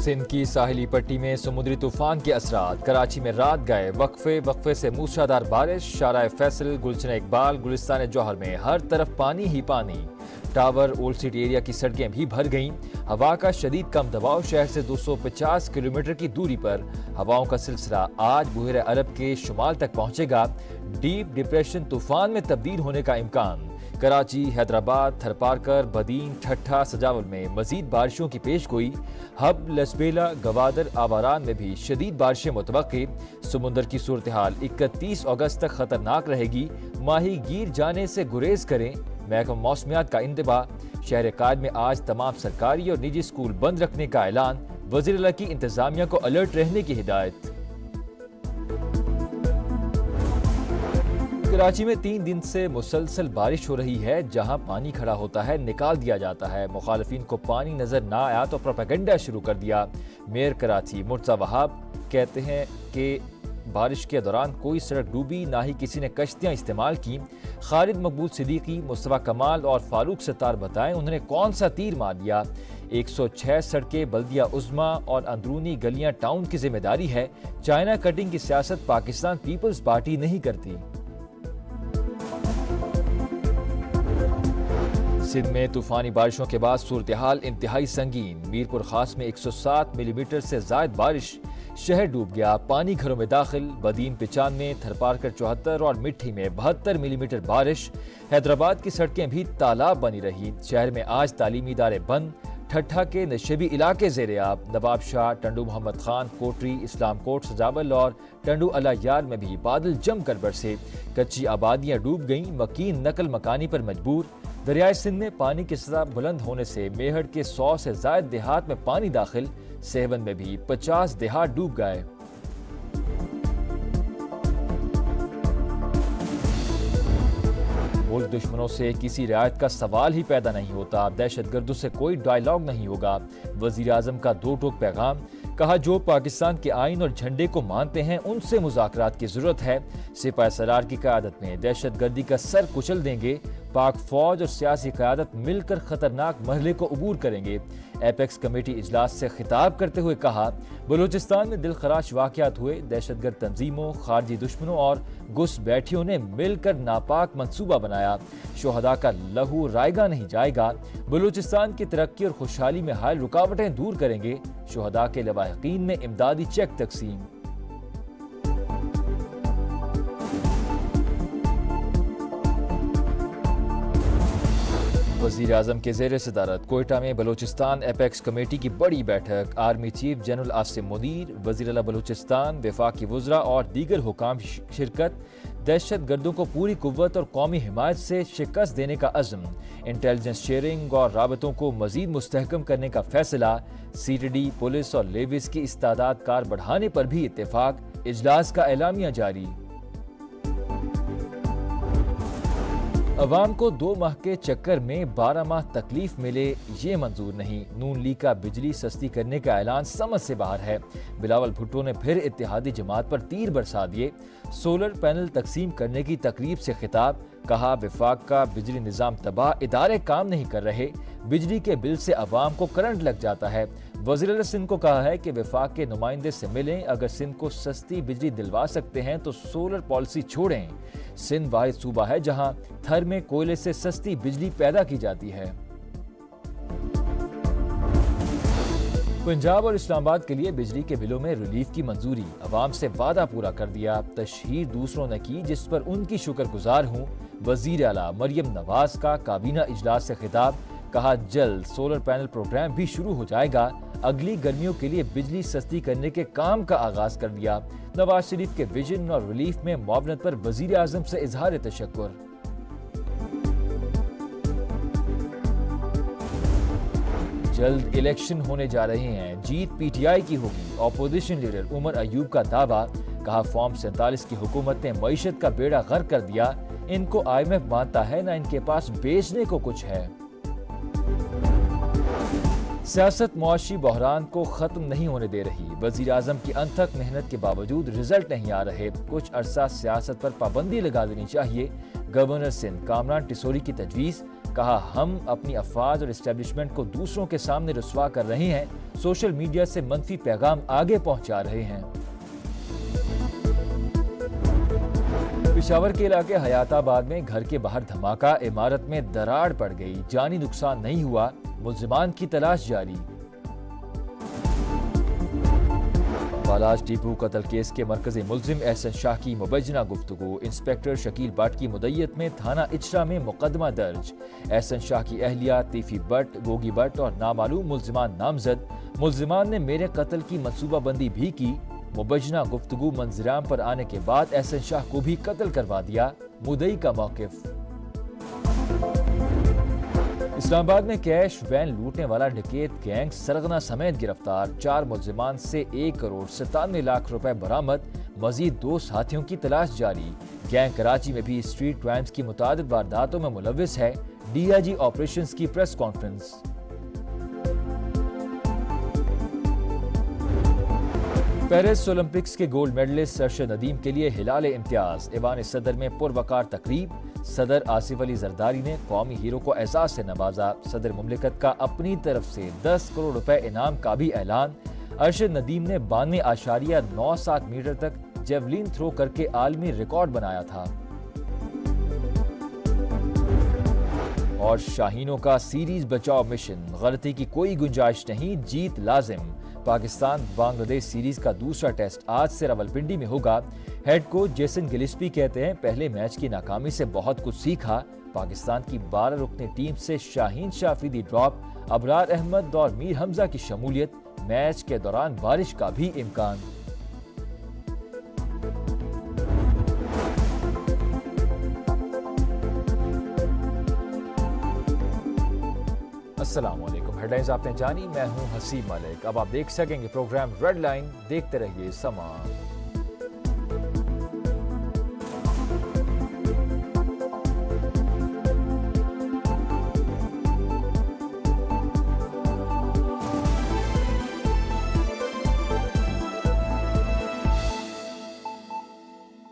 سندھ کی ساحلی پٹی میں سمندری طوفان کے اثرات، کراچی میں رات گئے وقفے سے موسلادھار بارش، شارع فیصل، گلشن اقبال، گلستان جوہر میں ہر طرف پانی ہی پانی، ٹاور اولڈ سٹی ایریا کی سڑکیں بھی بھر گئیں۔ ہوا کا شدید کم دباؤ، شہر سے 250 کلومیٹر کی دوری پر ہواؤں کا سلسلہ آج بحیرہ عرب کے شمال تک پہنچے گا، ڈیپ ڈپریشن طوفان میں تبدیل ہونے کا امکان۔ کراچی، حیدرآباد، تھرپارکر، بدین، ٹھٹھہ، سجاول میں مزید بارشوں کی پیش گوئی۔ ہب، لسبیلا، گوادر، آباران میں بھی شدید بارشیں متوقع۔ سمندر کی صورتحال 31 اگست تک خطرناک رہے گی، ماہی گیر جانے سے گریز کریں، محکمہ موسمیات کا انتباہ۔ شہر قائد میں آج تمام سرکاری اور نجی اسکول بند رکھنے کا اعلان، وزیراعلیٰ کی انتظامیہ کو الرٹ رہنے کی ہدایت۔ کراچی میں 3 دن سے مسلسل بارش ہو رہی ہے، جہاں پانی کھڑا ہوتا ہے نکال دیا جاتا ہے، مخالفین کو پانی نظر نہ آیا تو پروپیگنڈا شروع کر دیا۔ میئر کراچی مرتضی وہاب کہتے ہیں کہ بارش کے دوران کوئی سڑک ڈوبی، نہ ہی کسی نے کشتیاں استعمال کی۔ خالد مقبول صدیقی، مصطفیٰ کمال اور فاروق ستار بتائیں انہوں نے کون سا تیر مار دیا۔ 106 سڑکیں بلدیہ عظمیٰ اور اندرونی گلیاں ٹاؤن کی ذمہ داری ہے۔ چائنا کٹنگ کی سیاست پاکستان پیپلز پارٹی نہیں کرتی۔ سندھ میں طوفانی بارشوں کے بعد صورتحال انتہائی سنگین، میرپور خاص میں 107 ملی میٹر سے زائد بارش، شہر ڈوب گیا، پانی گھروں میں داخل۔ بدین 95، تھرپارکر 74 اور مٹھی میں 72 ملی میٹر بارش۔ حیدرآباد کی سڑکیں بھی تالاب بنی رہی، شہر میں آج تعلیمی ادارے بند۔ ٹھٹھہ کے نشیبی علاقے زیر آب، نواب شاہ، ٹنڈو محمد خان، کوٹری، اسلام کوٹ، سجاول اور ٹنڈو الیار میں بھی بادل جم کر برسے، کچی آبادیاں ڈوب گئیں، مکین نقل مکانی پر مجبور۔ دریائے سندھ میں پانی کی سطح بلند ہونے سے میہڑ کے 100 سے زائد دیہات میں پانی داخل، سیون میں بھی 50 دیہات ڈوب گئے۔ ملک دشمنوں سے کسی رعایت کا سوال ہی پیدا نہیں ہوتا، دہشت گردوں سے کوئی ڈائیلاگ نہیں ہوگا، وزیر اعظم کا دو ٹوک پیغام۔ کہا جو پاکستان کے آئین اور جھنڈے کو مانتے ہیں ان سے مذاکرات کی ضرورت ہے، سپاہ سالار کی قیادت میں دہشت گردی کا سر کچل دیں گے، پاک فوج اور سیاسی قیادت مل کر خطرناک مرحلے کو عبور کریں گے۔ ایپیکس کمیٹی اجلاس سے خطاب کرتے ہوئے کہا بلوچستان میں دل خراش واقعات ہوئے، دہشت گرد تنظیموں، خارجی دشمنوں اور گھس بیٹھیوں نے مل کر ناپاک منصوبہ بنایا، شہداء کا لہو رائیگاں نہیں جائے گا، بلوچستان کی ترقی اور خوشحالی میں حائل رکاوٹیں دور کریں گے، شہداء کے لواحقین میں امدادی چیک تقسیم۔ وزیر اعظم کے زیر صدارت کوئٹہ میں بلوچستان ایپیکس کمیٹی کی بڑی بیٹھک، army chief general Asim Munir, وزیر اعلیٰ بلوچستان، وفاقی وزراء اور دیگر حکام شرکت۔ دہشت گردوں کو پوری قوت اور قومی حمایت سے شکست دینے کا عزم، انٹیلیجنس شیئرنگ اور رابطوں کو مزید مستحکم کرنے کا فیصلہ، سی ٹی ڈی، پولیس اور لیویز کی استعداد کار بڑھانے پر بھی اتفاق، اجلاس کا اعلامیہ جاری۔ عوام کو 2 ماہ کے چکر میں 12 ماہ تکلیف ملے یہ منظور نہیں، نون لیگ کا بجلی سستی کرنے کا اعلان سمجھ سے باہر ہے، بلاول بھٹو نے پھر اتحادی جماعت پر تیر برسا دیے، سولر پینل تقسیم کرنے کی تقریب سے خطاب، کہا وفاق کا بجلی نظام تباہ، ادارے کام نہیں کر رہے، بجلی کے بل سے عوام کو کرنٹ لگ جاتا ہے۔ وزیر اعلیٰ سندھ کو کہا ہے کہ وفاق کے نمائندے سے ملیں، اگر سندھ کو سستی بجلی دلوا سکتے ہیں تو سولر پالیسی چھوڑیں۔ سندھ واحد صوبہ ہے جہاں تھر میں کوئلے سے سستی بجلی پیدا کی جاتی ہے۔ پنجاب اور اسلام آباد کے لیے بجلی کے بلوں میں ریلیف کی منظوری، عوام سے وعدہ پورا کر دیا، تشہیر دوسروں نے کی جس پر ان کی شکر گزار ہوں۔ وزیر اعلیٰ مریم نواز کا کابینہ اجلاس سے خطاب، کہا جلد سولر پینل پروگرام بھی شروع ہو جائے گا، اگلی گرمیوں کے لیے بجلی سستی کرنے کے کام کا آغاز کر دیا۔ نواز شریف کے ویژن اور ریلیف میں معاونت پر وزیر اعظم سے اظہار تشکر۔ جلد الیکشن ہونے جا رہے ہیں، جیت پی ٹی آئی کی ہوگی، اپوزیشن لیڈر عمر ایوب کا دعویٰ، کہا فارم 47 کی حکومت نے معیشت کا بیڑا غرق کر دیا، ان کو آئی ایم ایف مانتا ہے نہ ان کے پاس بیچنے کو کچھ ہے۔ سیاست معاشی بحران کو ختم نہیں ہونے دے رہی، وزیر اعظم کی انتھک محنت کے باوجود رزلٹ نہیں آ رہے، کچھ عرصہ سیاست پر پابندی لگا دینی چاہیے، گورنر سندھ کامران ٹیسوری کی تجویز، کہا ہم اپنی افواج اور اسٹیبلشمنٹ کو دوسروں کے سامنے رسوا کر رہے ہیں، سوشل میڈیا سے منفی پیغام آگے پہنچا رہے ہیں۔ پشاور کے علاقے حیات آباد میں گھر کے باہر دھماکہ، عمارت میں دراڑ پڑ گئی، جانی نقصان نہیں ہوا، ملزمان کی تلاش جاری۔ بالاج ڈیپو قتل کیس کے مرکزی ملزم احسن شاہ کی مبینہ گفتگو، انسپکٹر شکیل بٹ کی مدعیت میں تھانہ اچرا میں مقدمہ درج۔ احسن شاہ کی اہلیہ تیفی بٹ، گوگی بٹ اور نامعلوم ملزمان نامزد۔ ملزمان نے میرے قتل کی منصوبہ بندی بھی کی۔ مبینہ گفتگو منظرعام پر آنے کے بعد احسن شاہ کو بھی قتل کروا دیا، مدعی کا موقف۔ اسلام آباد میں کیش وین لوٹنے والا ڈکیت گینگ سرغنہ سمیت گرفتار، 4 ملزمان سے 1 کروڑ 97 لاکھ روپے برآمد، مزید 2 ساتھیوں کی تلاش جاری۔ گینگ کراچی میں بھی اسٹریٹ کرائمز کی متعدد وارداتوں میں ملوث ہے، ڈی آئی جی آپریشنز کی پریس کانفرنس۔ پیرس اولمپکس کے گولڈ میڈلسٹ ارشد ندیم کے لیے ہلال امتیاز، ایوان صدر میں پروقار تقریب، صدر آصف علی زرداری نے قومی ہیرو کو اعزاز سے نوازا، صدر مملکت کا اپنی طرف سے 10 کروڑ روپے انعام کا بھی اعلان۔ ارشد ندیم نے 92.97 میٹر تک جیولین تھرو کر کے عالمی ریکارڈ بنایا تھا۔ اور شاہینوں کا سیریز بچاؤ مشن، غلطی کی کوئی گنجائش نہیں، جیت لازم۔ پاکستان بنگلہ دیش سیریز کا دوسرا ٹیسٹ آج سے راولپنڈی میں ہوگا۔ ہیڈ کوچ جیسن گلیسپی کہتے ہیں پہلے میچ کی ناکامی سے بہت کچھ سیکھا۔ پاکستان کی 12 رکنی ٹیم سے شاہین شافیدی ڈراپ، ابرار احمد اور میر حمزہ کی شمولیت، میچ کے دوران بارش کا بھی امکان۔ السلام علیکم، ہیڈ لائنز آپ نے جانی، میں ہوں حسین ملک۔ اب آپ دیکھ سکیں گے پروگرام ریڈ لائن، دیکھتے رہیے سما۔